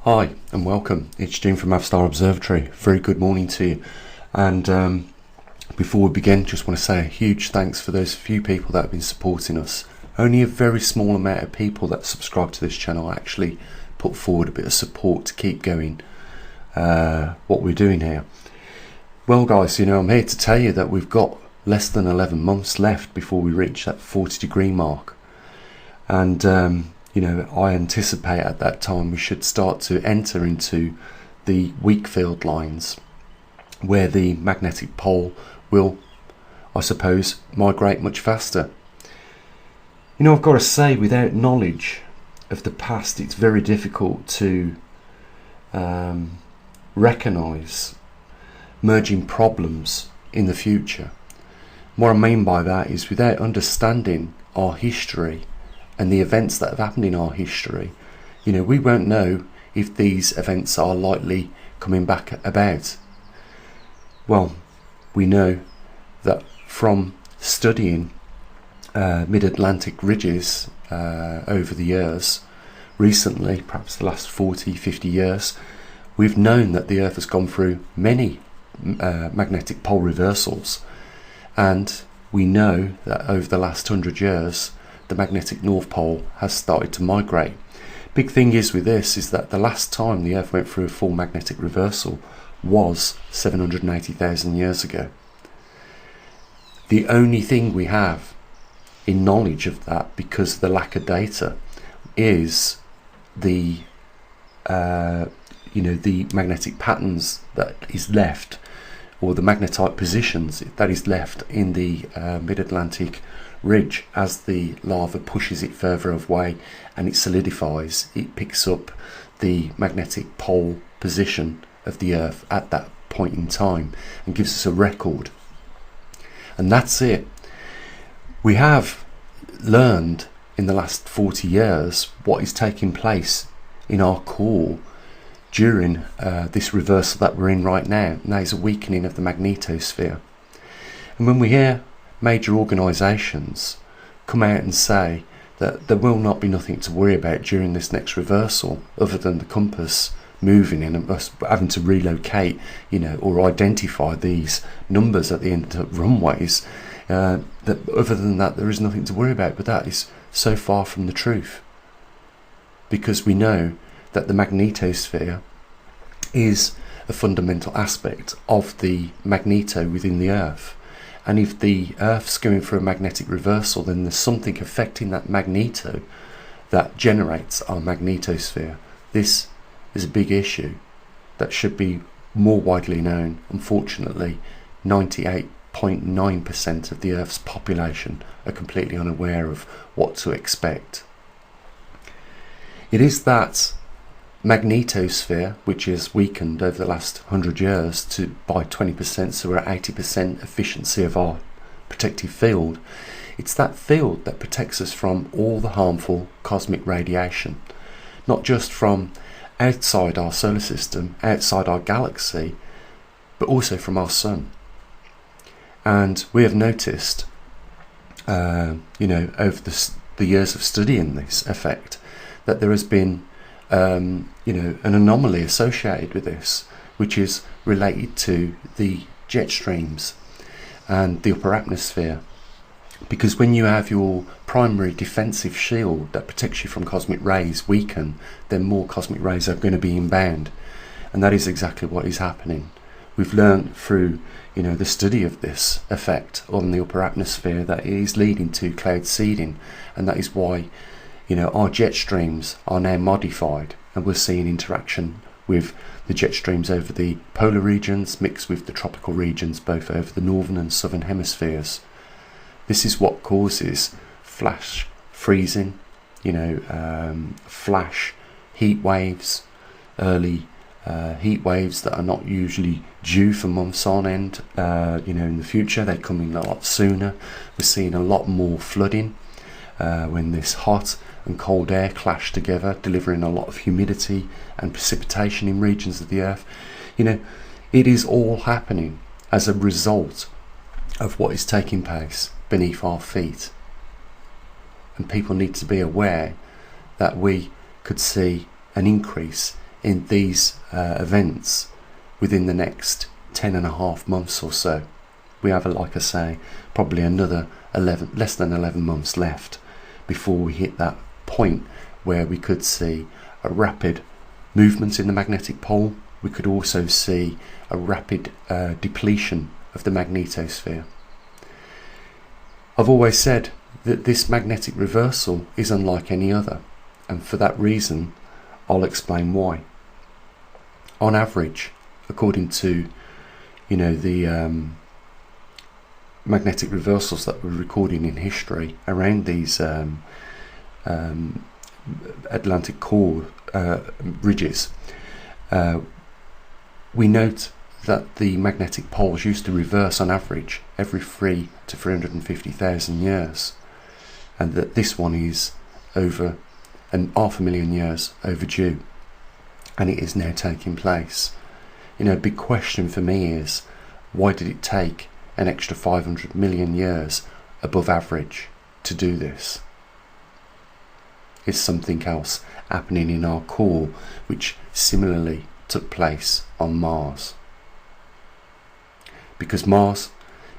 Hi and welcome. It's Jim from Maverickstar Observatory. Very good morning to you. And before we begin, just want to say a huge thanks for those few people that have been supporting us. Only a very small amount of people that subscribe to this channel actually put forward a bit of support to keep going what we're doing here. Well guys, I'm here to tell you that we've got less than 11 months left before we reach that 40-degree mark. And I anticipate at that time we should start to enter into the weak field lines where the magnetic pole will, I suppose, migrate much faster. I've got to say, without knowledge of the past, it's very difficult to recognise merging problems in the future. What I mean by that is, without understanding our history and the events that have happened in our history, we won't know if these events are likely coming back about. Well, we know that from studying mid-Atlantic ridges over the years, recently, perhaps the last 40-50 years, we've known that the Earth has gone through many magnetic pole reversals, and we know that over the last 100 years the magnetic North Pole has started to migrate. Big thing is with this is that the last time the Earth went through a full magnetic reversal was 780,000 years ago. The only thing we have in knowledge of that, because of the lack of data, is the the magnetic patterns that is left, or the magnetite positions that is left in the mid-Atlantic ridge as the lava pushes it further away and it solidifies. It picks up the magnetic pole position of the Earth at that point in time and gives us a record, and that's it. We have learned in the last 40 years what is taking place in our core during this reversal that we're in right now, and that is a weakening of the magnetosphere. And when we hear major organisations come out and say that there will not be nothing to worry about during this next reversal other than the compass moving and us having to relocate, or identify these numbers at the end of runways, that other than that there is nothing to worry about. But that is so far from the truth, because we know that the magnetosphere is a fundamental aspect of the magneto within the Earth. And if the Earth's going through a magnetic reversal, then there's something affecting that magneto that generates our magnetosphere. This is a big issue that should be more widely known. Unfortunately, 98.9% of the Earth's population are completely unaware of what to expect. It is that magnetosphere which has weakened over the last 100 years by 20%, so we're at 80% efficiency of our protective field. It's that field that protects us from all the harmful cosmic radiation, not just from outside our solar system, outside our galaxy, but also from our sun. And we have noticed over the years of studying this effect, that there has been an anomaly associated with this, which is related to the jet streams and the upper atmosphere. Because when you have your primary defensive shield that protects you from cosmic rays weaken, then more cosmic rays are going to be inbound, and that is exactly what is happening. We've learned through the study of this effect on the upper atmosphere that it is leading to cloud seeding, and that is why our jet streams are now modified, and we're seeing interaction with the jet streams over the polar regions mixed with the tropical regions, both over the northern and southern hemispheres. This is what causes flash freezing, flash heat waves, early heat waves that are not usually due for months on end. In the future they're coming a lot sooner. We're seeing a lot more flooding when this hot and cold air clash together, delivering a lot of humidity and precipitation in regions of the Earth. It is all happening as a result of what is taking place beneath our feet. And people need to be aware that we could see an increase in these events within the next 10.5 months or so. We have, like I say, probably another less than 11 months left before we hit that point where we could see a rapid movement in the magnetic pole. We could also see a rapid depletion of the magnetosphere. I've always said that this magnetic reversal is unlike any other, and for that reason I'll explain why. On average, according to the magnetic reversals that we're recording in history around these Atlantic core ridges, we note that the magnetic poles used to reverse on average every 3 to 350,000 years, and that this one is over 500,000 years overdue, and it is now taking place. A big question for me is, why did it take an extra 500 million years above average to do this? Is something else happening in our core which similarly took place on Mars? Because Mars,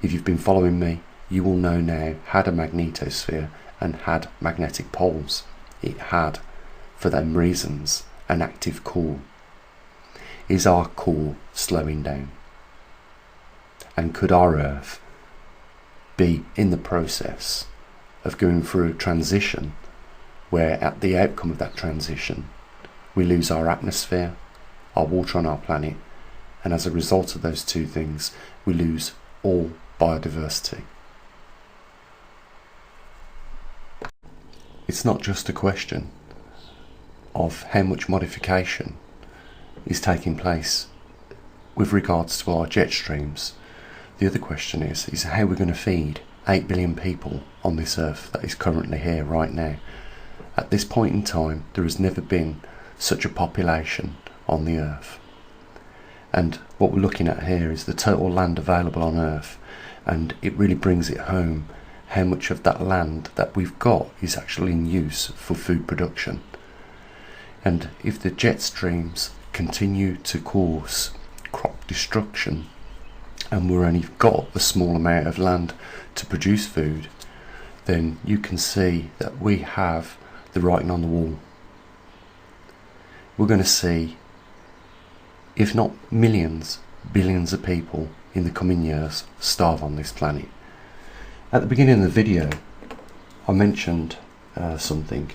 if you've been following me, you will know now, had a magnetosphere and had magnetic poles. It had, for them reasons, an active core. Is our core slowing down? And could our Earth be in the process of going through a transition where at the outcome of that transition we lose our atmosphere, our water on our planet, and as a result of those two things we lose all biodiversity? It's not just a question of how much modification is taking place with regards to our jet streams. The other question is how we're going to feed 8 billion people on this earth that is currently here right now. At this point in time, there has never been such a population on the earth. And what we're looking at here is the total land available on earth, and it really brings it home how much of that land that we've got is actually in use for food production. And if the jet streams continue to cause crop destruction, and we're only got a small amount of land to produce food, then you can see that we have the writing on the wall. We're going to see, if not millions, billions of people in the coming years starve on this planet. At the beginning of the video, I mentioned something.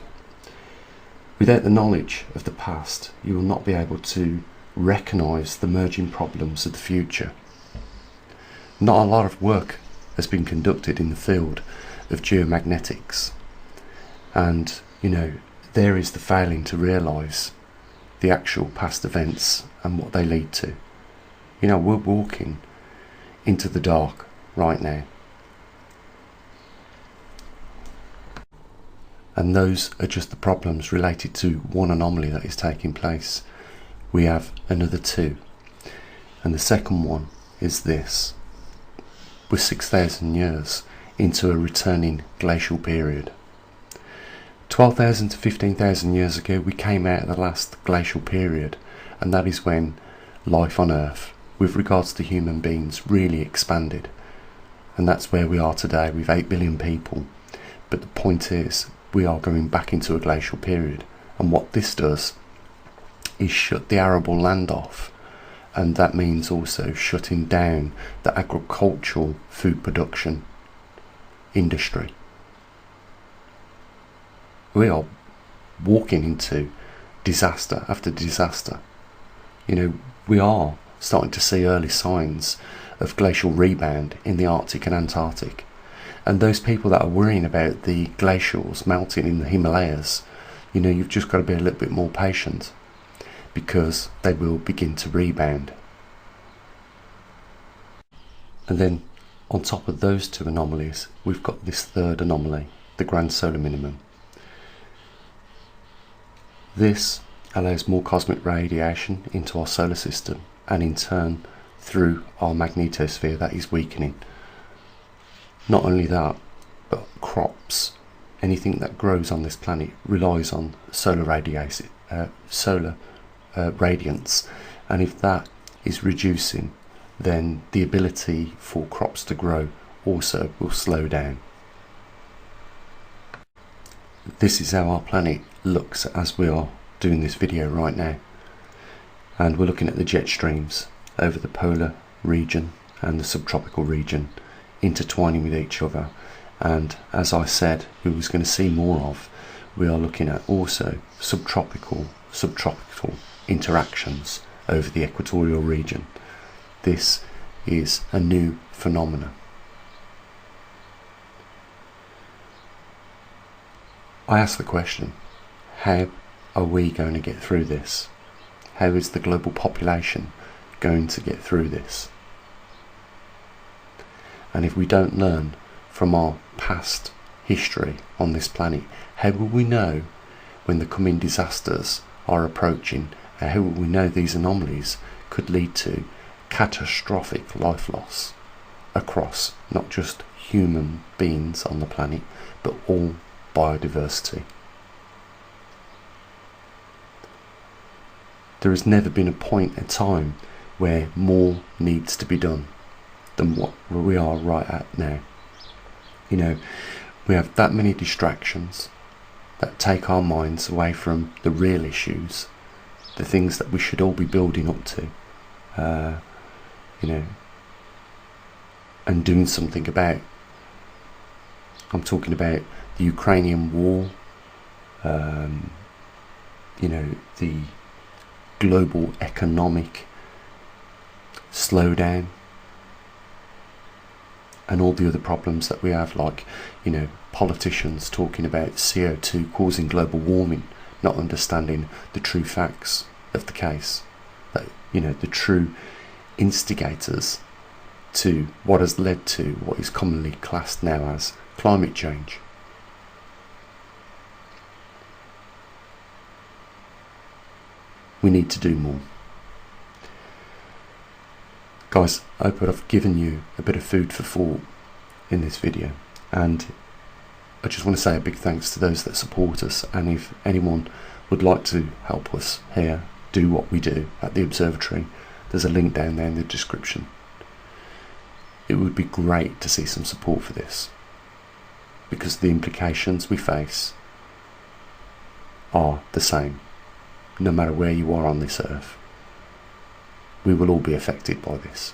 Without the knowledge of the past, you will not be able to recognise the emerging problems of the future. Not a lot of work has been conducted in the field of geomagnetics, and there is the failing to realise the actual past events and what they lead to. We're walking into the dark right now, and those are just the problems related to one anomaly that is taking place. We have another two, and the second one is this. We're 6,000 years into a returning glacial period. 12,000 to 15,000 years ago we came out of the last glacial period, and that is when life on Earth with regards to human beings really expanded, and that's where we are today with 8 billion people. But the point is, we are going back into a glacial period, and what this does is shut the arable land off, and that means also shutting down the agricultural food production industry. We are walking into disaster after disaster. We are starting to see early signs of glacial rebound in the Arctic and Antarctic, and those people that are worrying about the glacials melting in the Himalayas, you've just got to be a little bit more patient, because they will begin to rebound. And then on top of those two anomalies, we've got this third anomaly, the grand solar minimum. This allows more cosmic radiation into our solar system, and in turn through our magnetosphere that is weakening. Not only that, but crops, anything that grows on this planet relies on solar radiance, and if that is reducing, then the ability for crops to grow also will slow down. This is how our planet looks as we are doing this video right now, and we're looking at the jet streams over the polar region and the subtropical region intertwining with each other, and as I said we was going to see more of, we are looking at also subtropical interactions over the equatorial region. This is a new phenomenon. I ask the question, how are we going to get through this? How is the global population going to get through this? And if we don't learn from our past history on this planet, how will we know when the coming disasters are approaching? How will we know these anomalies could lead to catastrophic life loss across not just human beings on the planet, but all biodiversity? There has never been a point in time where more needs to be done than what we are right at now. You know, we have that many distractions that take our minds away from the real issues, the things that we should all be building up to, you know, and doing something about. I'm talking about the Ukrainian war, you know, the global economic slowdown, and all the other problems that we have, like, you know, politicians talking about CO2 causing global warming, not understanding the true facts of the case, that, you know, the true instigators to what has led to what is commonly classed now as climate change. We need to do more. Guys, I hope I've given you a bit of food for thought in this video, and I just want to say a big thanks to those that support us, and if anyone would like to help us here do what we do at the observatory, there's a link down there in the description. It would be great to see some support for this, because the implications we face are the same no matter where you are on this earth. We will all be affected by this.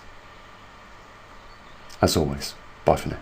As always, bye for now.